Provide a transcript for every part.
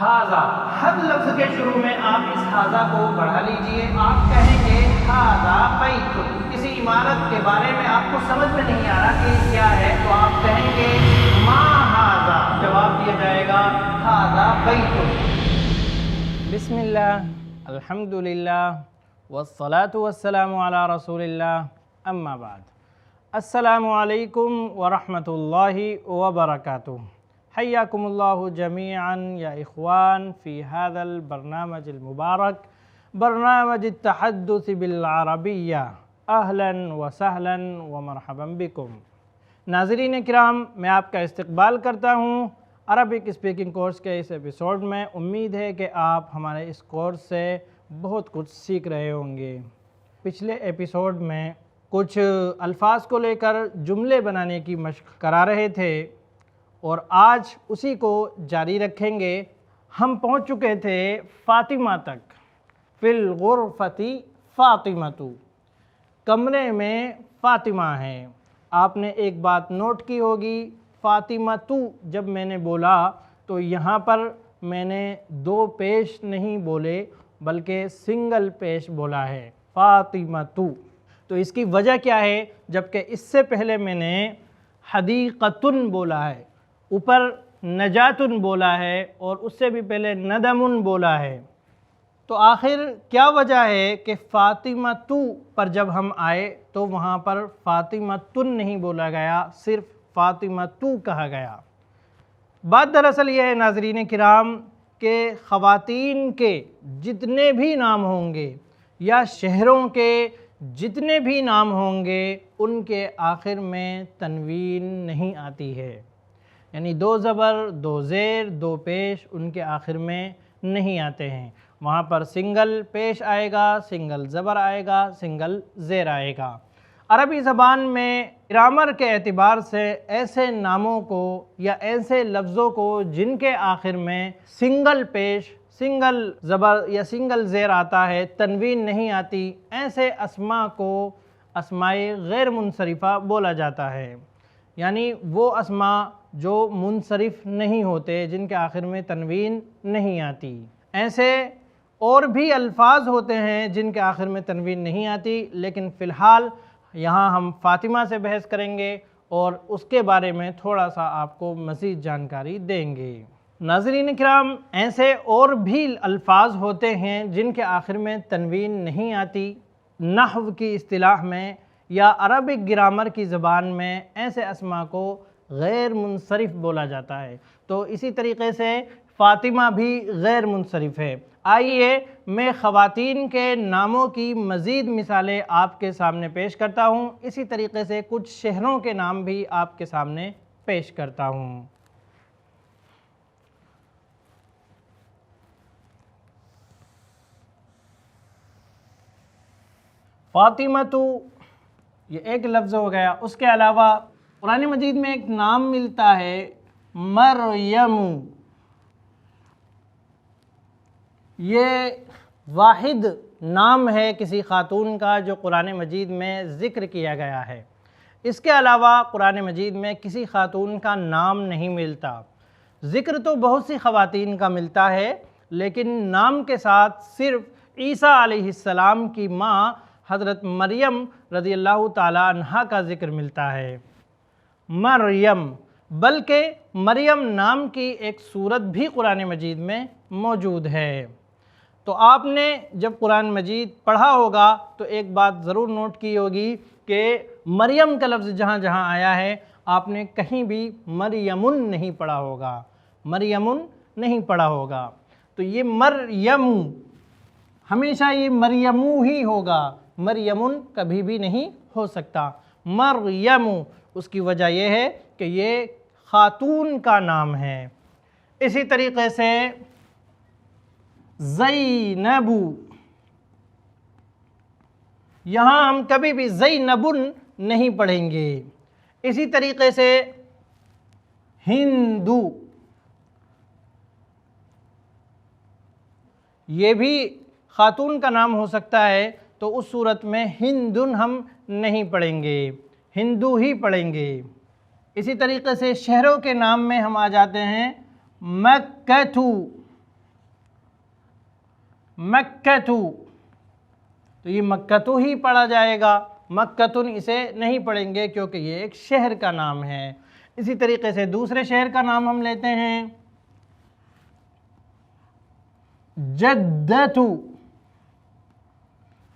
ہاذا، ہر لفظ کے شروع میں آپ اس ہاذا کو بڑھا لیجئے. آپ کہیں گے ہاذا بیت. کسی عمارت کے بارے میں آپ کو سمجھ میں نہیں آ رہا کہ کیا ہے تو آپ کہیں گے ما ہاذا. جواب دیا جائے گا ہاذا بیت. بسم اللہ، الحمدللہ، والصلاة والسلام علی رسول اللہ، اما بعد. السلام علیکم ورحمۃ اللہ وبرکاتہ. حیاکم اللہ جمیعا یا اخوان فی هذا البرنامج المبارک، برنامج التحدث بالعربیہ. اہلا وسہلا ومرحبا بکم. ناظرین کرام، میں آپ کا استقبال کرتا ہوں عربک اسپیکنگ کورس کے اس ایپیسوڈ میں. امید ہے کہ آپ ہمارے اس کورس سے بہت کچھ سیکھ رہے ہوں گے. پچھلے ایپیسوڈ میں کچھ الفاظ کو لے کر جملے بنانے کی مشق کرا رہے تھے اور آج اسی کو جاری رکھیں گے. ہم پہنچ چکے تھے فاطمہ تک. فی الغرفۃ فاطمۃ، کمرے میں فاطمہ ہے. آپ نے ایک بات نوٹ کی ہوگی، فاطمۃ جب میں نے بولا تو یہاں پر میں نے دو پیش نہیں بولے بلکہ سنگل پیش بولا ہے، فاطمۃ. تو اس کی وجہ کیا ہے؟ جبکہ اس سے پہلے میں نے حدیقۃ بولا ہے، اوپر نجات بولا ہے اور اس سے بھی پہلے ندم بولا ہے. تو آخر کیا وجہ ہے کہ فاطمۃ پر جب ہم آئے تو وہاں پر فاطمۃ نہیں بولا گیا، صرف فاطمۃ کہا گیا؟ بات دراصل یہ ہے ناظرین کرام کہ خواتین کے جتنے بھی نام ہوں گے یا شہروں کے جتنے بھی نام ہوں گے ان کے آخر میں تنوین نہیں آتی ہے. یعنی دو زبر، دو زیر، دو پیش ان کے آخر میں نہیں آتے ہیں. وہاں پر سنگل پیش آئے گا، سنگل زبر آئے گا، سنگل زیر آئے گا. عربی زبان میں گرامر کے اعتبار سے ایسے ناموں کو یا ایسے لفظوں کو جن کے آخر میں سنگل پیش، سنگل زبر یا سنگل زیر آتا ہے، تنوین نہیں آتی، ایسے اسماء کو اسماء غیر منصرفہ بولا جاتا ہے. یعنی وہ اسماء جو منصرف نہیں ہوتے، جن کے آخر میں تنوین نہیں آتی. ایسے اور بھی الفاظ ہوتے ہیں جن کے آخر میں تنوین نہیں آتی، لیکن فی الحال یہاں ہم فاطمہ سے بحث کریں گے اور اس کے بارے میں تھوڑا سا آپ کو مزید جانکاری دیں گے. ناظرین کرام، ایسے اور بھی الفاظ ہوتے ہیں جن کے آخر میں تنوین نہیں آتی. نحو کی اصطلاح میں یا عربک گرامر کی زبان میں ایسے اسماء کو غیر منصرف بولا جاتا ہے. تو اسی طریقے سے فاطمہ بھی غیر منصرف ہے. آئیے میں خواتین کے ناموں کی مزید مثالیں آپ کے سامنے پیش کرتا ہوں. اسی طریقے سے کچھ شہروں کے نام بھی آپ کے سامنے پیش کرتا ہوں. فاطمۃ یہ ایک لفظ ہو گیا. اس کے علاوہ قرآن مجید میں ایک نام ملتا ہے مریم. یہ واحد نام ہے کسی خاتون کا جو قرآن مجید میں ذکر کیا گیا ہے. اس کے علاوہ قرآن مجید میں کسی خاتون کا نام نہیں ملتا. ذکر تو بہت سی خواتین کا ملتا ہے لیکن نام کے ساتھ صرف عیسیٰ علیہ السلام کی ماں حضرت مریم رضی اللہ تعالیٰ عنہا کا ذکر ملتا ہے. مریم، بلکہ مریم نام کی ایک سورت بھی قرآن مجید میں موجود ہے. تو آپ نے جب قرآن مجید پڑھا ہوگا تو ایک بات ضرور نوٹ کی ہوگی کہ مریم کا لفظ جہاں جہاں آیا ہے آپ نے کہیں بھی مریمن نہیں پڑھا ہوگا، مریمن نہیں پڑھا ہوگا. تو یہ مریم ہمیشہ یہ مریمو ہی ہوگا، مریمن کبھی بھی نہیں ہو سکتا. مریم، اس کی وجہ یہ ہے کہ یہ خاتون کا نام ہے. اسی طریقے سے زینب، یہاں ہم کبھی بھی زینبن نہیں پڑھیں گے. اسی طریقے سے ہندو، یہ بھی خاتون کا نام ہو سکتا ہے تو اس صورت میں ہندن ہم نہیں پڑھیں گے، ہندو ہی پڑھیں گے. اسی طریقے سے شہروں کے نام میں ہم آ جاتے ہیں مکہ، مکّتو، تو یہ مکّتو ہی پڑھا جائے گا، مکّتن اسے نہیں پڑھیں گے کیونکہ یہ ایک شہر کا نام ہے۔ اسی طریقے سے دوسرے شہر کا نام ہم لیتے ہیں جدتو،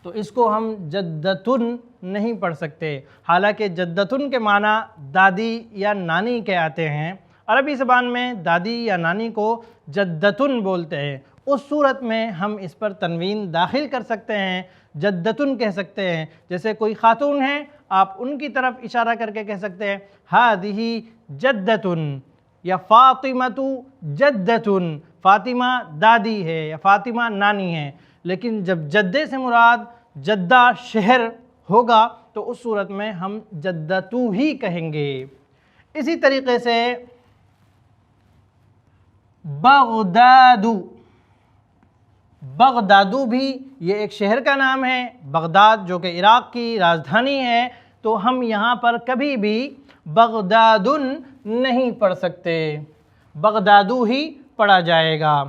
تو اس کو ہم جدتن نہیں پڑھ سکتے، حالانکہ جدتن کے معنی دادی یا نانی کے آتے ہیں۔ عربی زبان میں دادی یا نانی کو جدتن بولتے ہیں، اس صورت میں ہم اس پر تنوین داخل کر سکتے ہیں، جدتن کہہ سکتے ہیں۔ جیسے کوئی خاتون ہے، آپ ان کی طرف اشارہ کر کے کہہ سکتے ہیں ہذہ جدتن، یا فاطمۃ جدتن، فاطمہ دادی ہے یا فاطمہ نانی ہے۔ لیکن جب جدے سے مراد جدہ شہر ہوگا تو اس صورت میں ہم جدتو ہی کہیں گے۔ اسی طریقے سے بغدادو، بغدادو بھی یہ ایک شہر کا نام ہے، بغداد جو کہ عراق کی راجدھانی ہے، تو ہم یہاں پر کبھی بھی بغدادن نہیں پڑھ سکتے، بغدادو ہی پڑھا جائے گا۔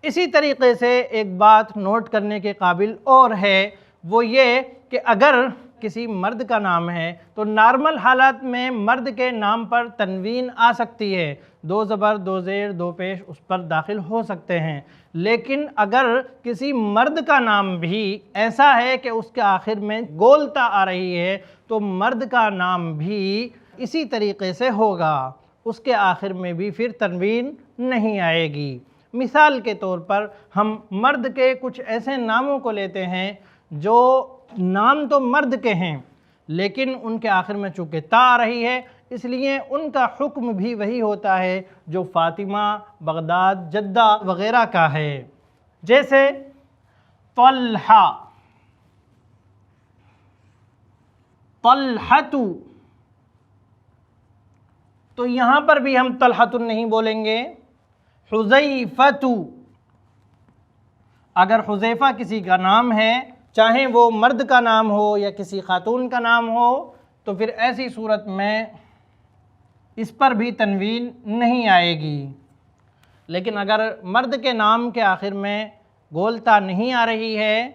اسی طریقے سے ایک بات نوٹ کرنے کے قابل اور ہے، وہ یہ کہ اگر کسی مرد کا نام ہے تو نارمل حالات میں مرد کے نام پر تنوین آ سکتی ہے، دو زبر دو زیر دو پیش اس پر داخل ہو سکتے ہیں۔ لیکن اگر کسی مرد کا نام بھی ایسا ہے کہ اس کے آخر میں گولتا آ رہی ہے تو مرد کا نام بھی اسی طریقے سے ہوگا، اس کے آخر میں بھی پھر تنوین نہیں آئے گی۔ مثال کے طور پر ہم مرد کے کچھ ایسے ناموں کو لیتے ہیں جو نام تو مرد کے ہیں لیکن ان کے آخر میں چونکہ تا آ رہی ہے، اس لیے ان کا حکم بھی وہی ہوتا ہے جو فاطمہ، بغداد، جدہ وغیرہ کا ہے۔ جیسے طلحہ، طلحۃ، تو یہاں پر بھی ہم طلحۃ نہیں بولیں گے۔ حذیفۃ، اگر حذیفہ کسی کا نام ہے، چاہے وہ مرد کا نام ہو یا کسی خاتون کا نام ہو، تو پھر ایسی صورت میں اس پر بھی تنوین نہیں آئے گی۔ لیکن اگر مرد کے نام کے آخر میں گولتا نہیں آ رہی ہے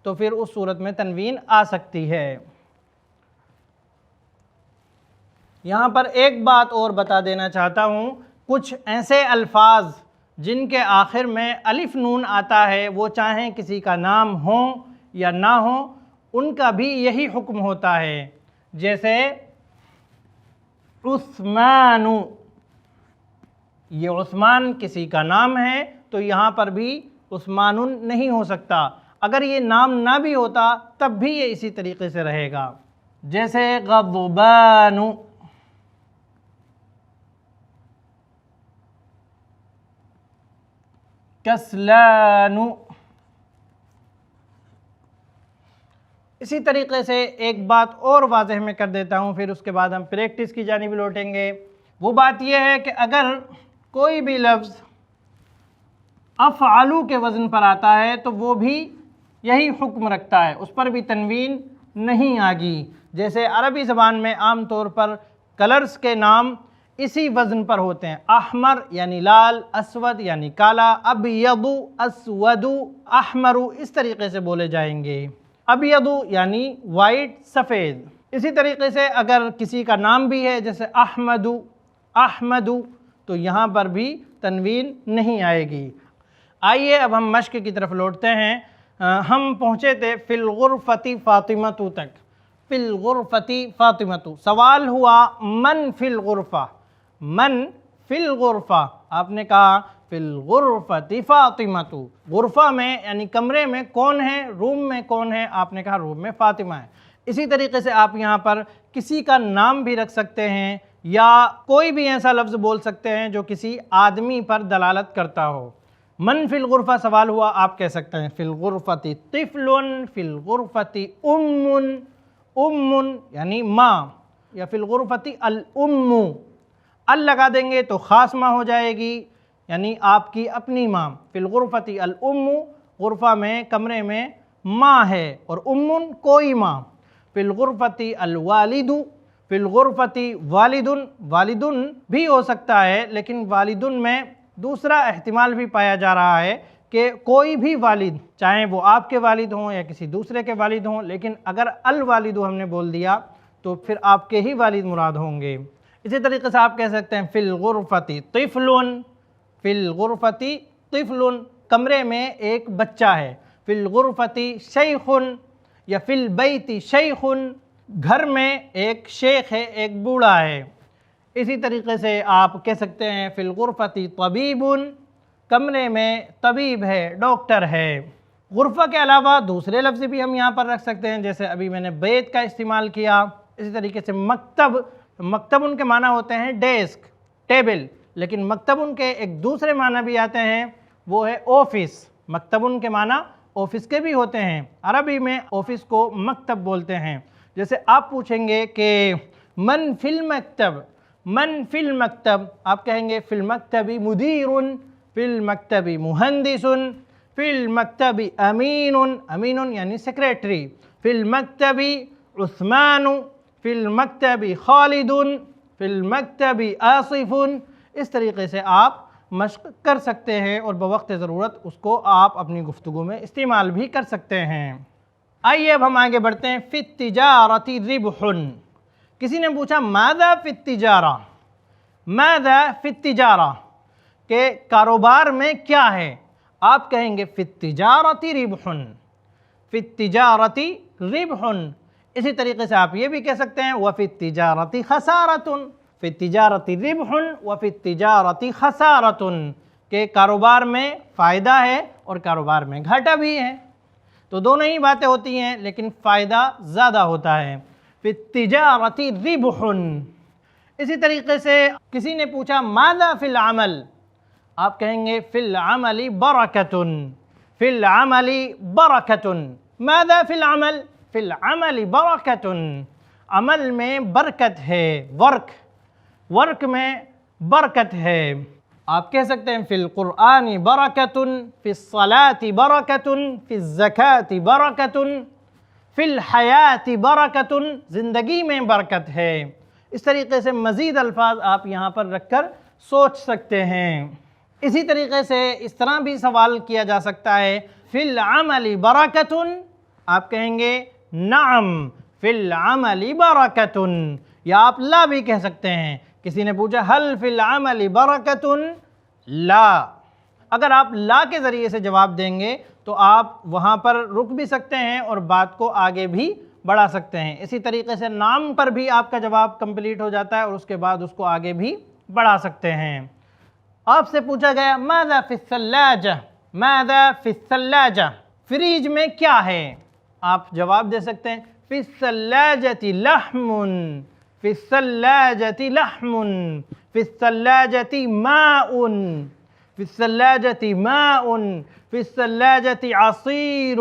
تو پھر اس صورت میں تنوین آ سکتی ہے۔ یہاں پر ایک بات اور بتا دینا چاہتا ہوں، کچھ ایسے الفاظ جن کے آخر میں الف نون آتا ہے، وہ چاہیں کسی کا نام ہوں یا نہ ہوں، ان کا بھی یہی حکم ہوتا ہے۔ جیسے عثمان، یہ عثمان کسی کا نام ہے تو یہاں پر بھی عثمان نہیں ہو سکتا، اگر یہ نام نہ بھی ہوتا تب بھی یہ اسی طریقے سے رہے گا۔ جیسے غضبان، کسلان۔ اسی طریقے سے ایک بات اور واضح میں کر دیتا ہوں، پھر اس کے بعد ہم پریکٹس کی جانب لوٹیں گے۔ وہ بات یہ ہے کہ اگر کوئی بھی لفظ افعلوا کے وزن پر آتا ہے تو وہ بھی یہی حکم رکھتا ہے، اس پر بھی تنوین نہیں آگی۔ جیسے عربی زبان میں عام طور پر کلرز کے نام اسی وزن پر ہوتے ہیں، احمر یعنی لال، اسود یعنی کالا، ابیض، اسود، احمر، اس طریقے سے بولے جائیں گے۔ ابیض یعنی وائٹ، سفید۔ اسی طریقے سے اگر کسی کا نام بھی ہے جیسے احمد، احمد، تو یہاں پر بھی تنوین نہیں آئے گی۔ آئیے اب ہم مشق کی طرف لوٹتے ہیں۔ ہم پہنچے تھے فی الغرفۃ فاطمۃ تک، فی الغرفۃ فاطمۃ۔ سوال ہوا من فی الغرفہ، من فی الغرفہ، آپ نے کہا فی الغرفۃ فاطمۃ، غرفہ میں یعنی کمرے میں کون ہے، روم میں کون ہے، آپ نے کہا روم میں فاطمہ ہے۔ اسی طریقے سے آپ یہاں پر کسی کا نام بھی رکھ سکتے ہیں یا کوئی بھی ایسا لفظ بول سکتے ہیں جو کسی آدمی پر دلالت کرتا ہو۔ من فی الغرفہ سوال ہوا، آپ کہہ سکتے ہیں فی الغرفۃ طفل، فی الغرفۃ ام یعنی ماں، یا فی الغرفۃ الام، ال لگا دیں گے تو خاص ماں ہو جائے گی یعنی آپ کی اپنی ماں۔ فی الغرفۃ الام، غرفہ میں کمرے میں ماں ہے، اور ام کوئی ماں۔ فی الغرفۃ الوالد، فی الغرفۃ والدن، والدن بھی ہو سکتا ہے لیکن والدن میں دوسرا احتمال بھی پایا جا رہا ہے کہ کوئی بھی والد، چاہے وہ آپ کے والد ہوں یا کسی دوسرے کے والد ہوں، لیکن اگر الوالد ہم نے بول دیا تو پھر آپ کے ہی والد مراد ہوں گے۔ اسی طریقے سے آپ کہہ سکتے ہیں فی الغرفۃ طفل، فی الغرفۃ طفل، کمرے میں ایک بچہ ہے، فی الغرفۃ شیخ یا فی البیت شیخ، گھر میں ایک شیخ ہے، ایک بوڑھا ہے۔ اسی طریقے سے آپ کہہ سکتے ہیں فی الغرفۃ طبیب، کمرے میں طبیب ہے، ڈاکٹر ہے۔ غرفہ کے علاوہ دوسرے لفظ بھی ہم یہاں پر رکھ سکتے ہیں، جیسے ابھی میں نے بیت کا استعمال کیا۔ اسی طریقے سے مکتب، مکتب ان کے معنی ہوتے ہیں ڈیسک، ٹیبل، لیکن مکتب ان کے ایک دوسرے معنی بھی آتے ہیں، وہ ہے آفس۔ مکتب ان کے معنی آفس کے بھی ہوتے ہیں، عربی میں آفس کو مکتب بولتے ہیں۔ جیسے آپ پوچھیں گے کہ من فی المکتب، من فی المکتب، آپ کہیں گے فی المکتب مدیر، فی المکتب مہندس، فی المکتب امین، امین یعنی سیکریٹری، فی المکتب عثمان، فی المکتب خالد، فی المکتب آصف۔ اس طریقے سے آپ مشق کر سکتے ہیں اور بوقت ضرورت اس کو آپ اپنی گفتگو میں استعمال بھی کر سکتے ہیں۔ آئیے اب ہم آگے بڑھتے ہیں۔ فی التجارۃ ربح، کسی نے پوچھا ماذا فی التجارہ، ماذا فی التجارہ، کہ کاروبار میں کیا ہے؟ آپ کہیں گے فی التجارۃ ربح، فی التجارۃ ربح۔ اسی طریقے سے آپ یہ بھی کہہ سکتے ہیں وفی التجارۃ خسارۃ، فی التجارۃ ربح وفی التجارۃ خسارۃ، کہ کاروبار میں فائدہ ہے اور کاروبار میں گھاٹا بھی ہے۔ تو دونوں ہی باتیں ہوتی ہیں لیکن فائدہ زیادہ ہوتا ہے۔ فی التجارۃ ربح۔ اسی طریقے سے کسی نے پوچھا ماذا فی العمل، آپ کہیں گے فی العمل برکۃ، فی العمل برکۃ۔ ماذا فی العمل، فی العمل برکۃ، عمل میں برکت ہے، ورک میں برکت ہے۔ آپ کہہ سکتے ہیں فی القرآن برکۃ، فی الصلاۃ برکۃ، فی الزکاۃ برکۃ، فی الحیاۃ برکۃ، زندگی میں برکت ہے۔ اس طریقے سے مزید الفاظ آپ یہاں پر رکھ کر سوچ سکتے ہیں۔ اسی طریقے سے اس طرح بھی سوال کیا جا سکتا ہے فی العمل برکۃ، آپ کہیں گے نعم فی العمل برکۃ، یا آپ لا بھی کہہ سکتے ہیں۔ کسی نے پوچھا هل فی العمل برکۃ، لا۔ اگر آپ لا کے ذریعے سے جواب دیں گے تو آپ وہاں پر رک بھی سکتے ہیں اور بات کو آگے بھی بڑھا سکتے ہیں۔ اسی طریقے سے نام پر بھی آپ کا جواب کمپلیٹ ہو جاتا ہے اور اس کے بعد اس کو آگے بھی بڑھا سکتے ہیں۔ آپ سے پوچھا گیا ماذا فی الثلاجہ، ماذا فی الثلاجہ، فریج میں کیا ہے؟ آپ جواب دے سکتے ہیں فی الثلاجۃ لحم، فی الثلاجۃ لحم، فی الثلاجۃ ماء، فی الثلاجۃ ماء، فی الثلاجۃ عصیر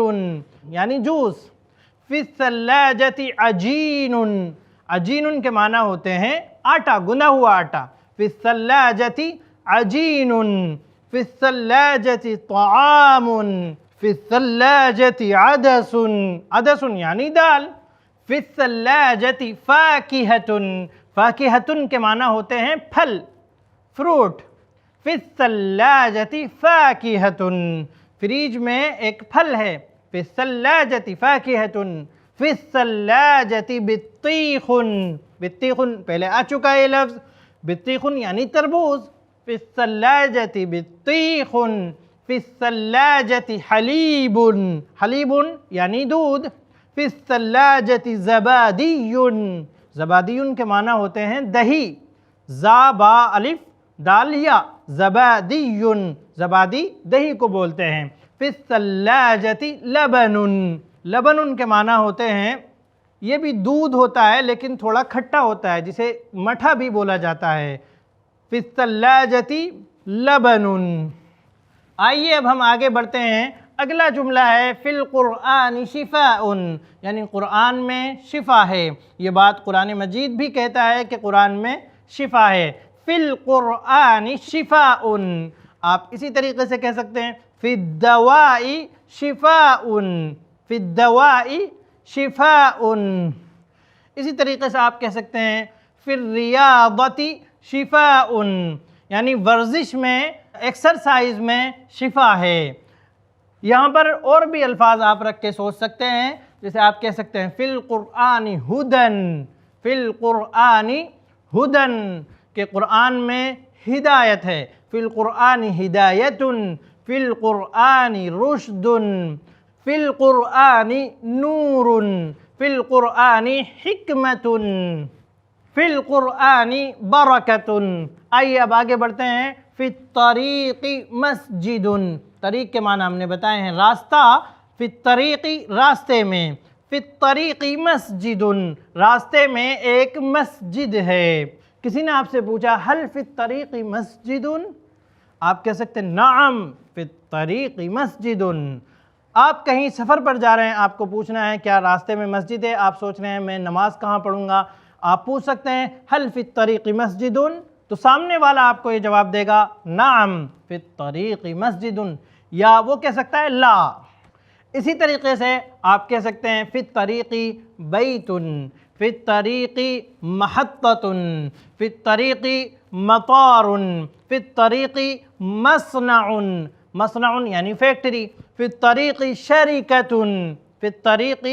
یعنی جوس، فی الثلاجۃ عجین، عجین کے معنی ہوتے ہیں آٹا، گنا ہوا آٹا۔ فی الثلاجۃ عجین، فی الثلاجۃ طعام، فی الثلاجۃ عدس، عدس یعنی دال۔ فی الثلاجۃ فاکہۃ، فاکہۃ کے معنی ہوتے ہیں پھل، فروٹ۔ فی الثلاجۃ فاکہۃ، فریج میں ایک پھل ہے۔ فی الثلاجۃ فاکہۃ، فی الثلاجۃ بطیخ، بطیخ پہلے آ چکا ہے یہ لفظ، بطیخ یعنی تربوز۔ فی الثلاجۃ بطیخ، فی الثلاجۃ حلیب، حلیب یعنی دودھ۔ فی الثلاجۃ زبادی، زبادی کے معنی ہوتے ہیں دہی، زا با الف دال یا، زبادی، زبادی دہی کو بولتے ہیں۔ فی الثلاجۃ لبن، لبن کے معنی ہوتے ہیں، یہ بھی دودھ ہوتا ہے لیکن تھوڑا کھٹا ہوتا ہے، جسے مٹھا بھی بولا جاتا ہے۔ فی الثلاجۃ لبن۔ آئیے اب ہم آگے بڑھتے ہیں۔ اگلا جملہ ہے فی القرآن شفاء، یعنی قرآن میں شفا ہے۔ یہ بات قرآن مجید بھی کہتا ہے کہ قرآن میں شفا ہے۔ فی القرآن شفاء، آپ اسی طریقے سے کہہ سکتے ہیں فی الدواء شفاء، فی الدواء شفاء۔ اسی طریقے سے آپ کہہ سکتے ہیں فی الریاضۃ شفاء، یعنی ورزش میں، ایکسرسائز میں شفا ہے۔ یہاں پر اور بھی الفاظ آپ رکھ کے سوچ سکتے ہیں، جیسے آپ کہہ سکتے ہیں فی القرآن ہدن، فی القرآن ہدن کہ قرآن میں ہدایت ہے، فی القرآن ہدایت، فی القرآن رشد، فی القرآن نور، فی القرآن حکمت، فی القرآن برکت۔ آئیے اب آگے بڑھتے ہیں، فی الطریق مسجد، طریق کے معنی ہم نے بتائے ہیں راستہ، فی الطریق راستے میں، فی الطریق مسجد راستے میں ایک مسجد ہے۔ کسی نے آپ سے پوچھا حل فی الطریق مسجد، آپ کہہ سکتے ہیں نعم فی الطریق مسجد۔ آپ کہیں سفر پر جا رہے ہیں، آپ کو پوچھنا ہے کیا راستے میں مسجد ہے، آپ سوچ رہے ہیں میں نماز کہاں پڑھوں گا، آپ پوچھ سکتے ہیں حل فی الطریق مسجد، تو سامنے والا آپ کو یہ جواب دے گا نعم فی الطریق مسجد، یا وہ کہہ سکتا ہے لا۔ اسی طریقے سے آپ کہہ سکتے ہیں فی الطریق بیت، فی الطریق محطۃ، فی الطریق مطار، فی الطریق مصنع، مصنع یعنی فیکٹری، فی الطریق شریکۃ، فی الطریق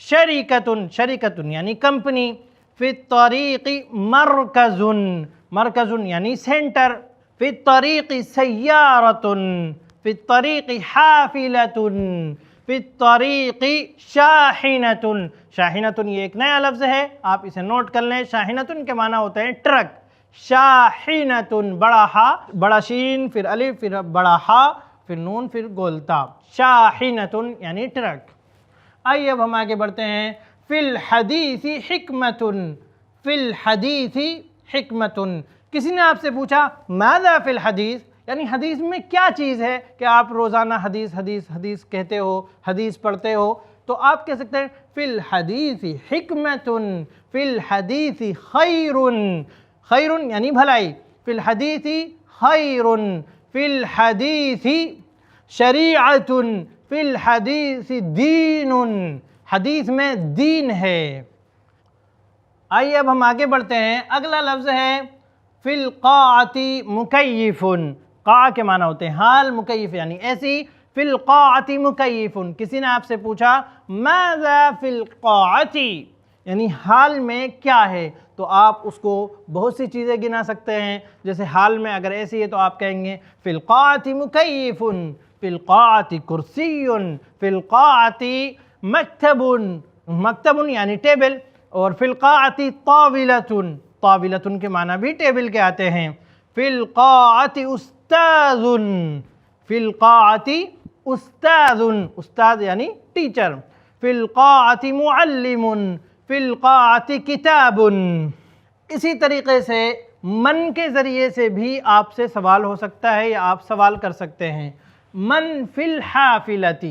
شریکۃ، شریکۃ یعنی کمپنی، فی الطریق مرکز، مرکز یعنی سینٹر، فی الطریق سیارۃ، فی الطریق حافلۃ، فی الطریق شاحنۃ۔ شاحنۃ یہ ایک نیا لفظ ہے، آپ اسے نوٹ کر لیں، شاحنۃ کے معنی ہوتے ہیں ٹرک، شاحنۃ بڑا ہا، بڑا شین، پھر الف، پھر بڑا ہا، پھر نون، پھر گولتا، شاحنۃ یعنی ٹرک۔ آئیے اب ہم آگے بڑھتے ہیں، فی الحدیث حکمۃ، فی الحدیث حکمۃ۔ کسی نے آپ سے پوچھا ماذا فی الحدیث، یعنی حدیث میں کیا چیز ہے کہ آپ روزانہ حدیث حدیث حدیث کہتے ہو، حدیث پڑھتے ہو، تو آپ کہہ سکتے ہیں فی الحدیث حکمۃ، فی الحدیث خیر، خیر یعنی بھلائی، فی الحدیث خیر، فی الحدیث شریعۃ، فی الحدیث دین، حدیث میں دین ہے۔ آئیے اب ہم آگے بڑھتے ہیں، اگلا لفظ ہے فی القاعۃ مکیف، قاع کے معنی ہوتے ہیں حال، مکیف یعنی ایسی، فی القاعۃ مکیف۔ کسی نے آپ سے پوچھا ماذا فی القاعۃ، یعنی حال میں کیا ہے، تو آپ اس کو بہت سی چیزیں گنا سکتے ہیں، جیسے حال میں اگر ایسی ہے تو آپ کہیں گے فی القاعۃ مکیف، فی القاعۃ کرسی، فی القاعۃ مکتب، مکتب یعنی ٹیبل، اور فی القاعۃ طاولۃ، طاولۃ کے معنی بھی ٹیبل کے آتے ہیں، فی القاعۃ استاذ، فی القاعۃ استاذ، استاد یعنی ٹیچر، فی القاعۃ معلم، فی القاعۃ کتاب۔ اسی طریقے سے من کے ذریعے سے بھی آپ سے سوال ہو سکتا ہے یا آپ سوال کر سکتے ہیں، من فی الحافلۃ،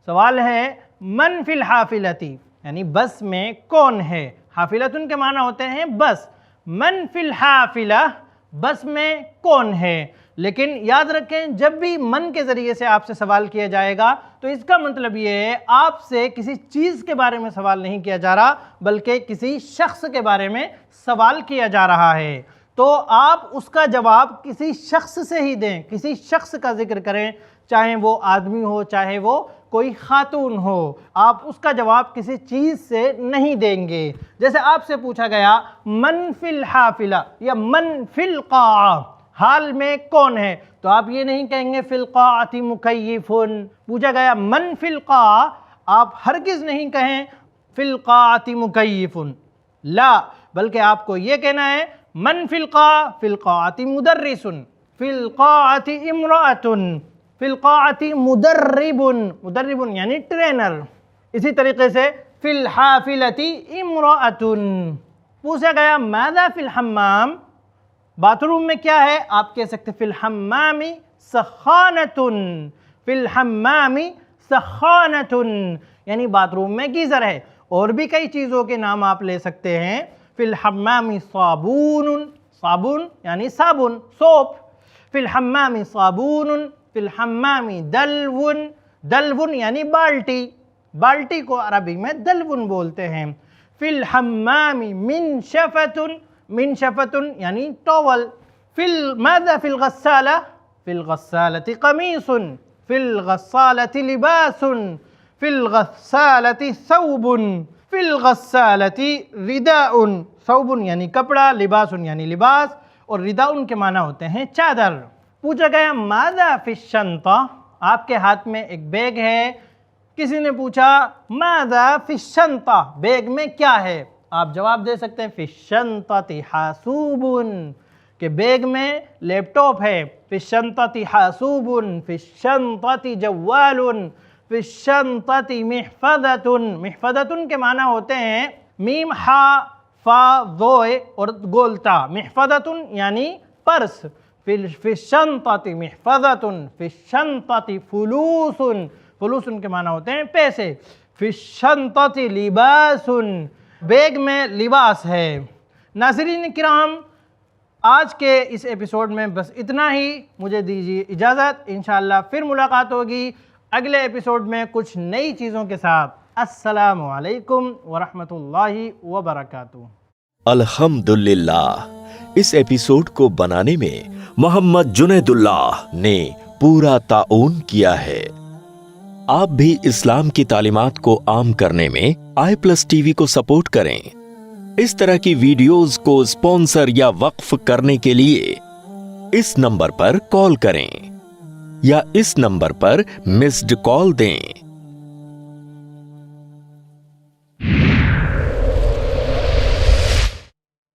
سوال ہے من فی الحافلۃ یعنی بس میں کون ہے، حافلۃ کے معنی ہوتے ہیں بس، من فی الحافلہ بس میں کون ہے۔ لیکن یاد رکھیں جب بھی من کے ذریعے سے آپ سے سوال کیا جائے گا تو اس کا مطلب یہ ہے آپ سے کسی چیز کے بارے میں سوال نہیں کیا جا رہا بلکہ کسی شخص کے بارے میں سوال کیا جا رہا ہے، تو آپ اس کا جواب کسی شخص سے ہی دیں، کسی شخص کا ذکر کریں، چاہے وہ آدمی ہو چاہے وہ کوئی خاتون ہو، آپ اس کا جواب کسی چیز سے نہیں دیں گے۔ جیسے آپ سے پوچھا گیا من فی الحافلہ یا من فی القاعہ، حال میں کون ہے، تو آپ یہ نہیں کہیں گے فی القاعۃ مکیف۔ پوچھا گیا من فی القاعہ، آپ ہرگز نہیں کہیں فی القاعۃ مکیف، لا، بلکہ آپ کو یہ کہنا ہے من فی القاعہ، فی القاعۃ مدرس، فی القاعۃ امرأۃ، فی القاعۃ مدرب، مدرب یعنی ٹرینر۔ اسی طریقے سے فی الحافلۃ امرأۃ۔ پوچھا گیا ماذا فی الحمام، باتھ روم میں کیا ہے، آپ کہہ سکتے فی الحمام سخانۃ، فی الحمام سخانۃ یعنی باتھ روم میں گیزر ہے۔ اور بھی کئی چیزوں کے نام آپ لے سکتے ہیں، فی الحمام صابون، صابون یعنی صابن، سوپ، فی الحمام صابون، فی الحمام دلو، دلو یعنی بالٹی، بالٹی کو عربی میں دلون بولتے ہیں، فی الحمام منشفۃ، منشفۃ یعنی ٹاول، ماذا فی الغسالہ، فی الغسالۃ قمیص، فی فی الغسالۃ لباس، فی الغسالۃ ثوب، فی الغسالۃ رداء، ثوب یعنی کپڑا، لباس یعنی لباس، اور رداء کے معنی ہوتے ہیں چادر۔ پوچھا گیا ماذا فی الشنطہ، آپ کے ہاتھ میں ایک بیگ ہے، کسی نے پوچھا ماذا فی الشنطہ، بیگ میں کیا ہے؟ آپ جواب دے سکتے ہیں فی الشنطۃ حاسوب، کہ بیگ میں لیپ ٹاپ ہے، فی الشنطۃ حاسوب، فی الشنطۃ جوال، فی الشنطۃ محفظۃ۔ محفظۃ کے معنی ہوتے ہیں میم ہا فا ضوئے اور گولتا، محفظۃ یعنی پرس، فی الشنطۃ محفظۃ، فی الشنطۃ فلوس، فلوس کے معنی ہوتے ہیں پیسے، فی الشنطۃ لباس، بیگ میں لباس ہے۔ ناظرین کرام، آج کے اس ایپیسوڈ میں بس اتنا ہی، مجھے دیجیے اجازت، انشاءاللہ پھر ملاقات ہوگی اگلے ایپیسوڈ میں کچھ نئی چیزوں کے ساتھ۔ السلام علیکم ورحمۃ اللہ وبرکاتہ۔ الحمدللہ، اس ایپیسوڈ کو بنانے میں محمد جنید اللہ نے پورا تعاون کیا ہے۔ آپ بھی اسلام کی تعلیمات کو عام کرنے میں i+TV کو سپورٹ کریں۔ اس طرح کی ویڈیوز کو اسپانسر یا وقف کرنے کے لیے اس نمبر پر کال کریں یا اس نمبر پر مسڈ کال دیں۔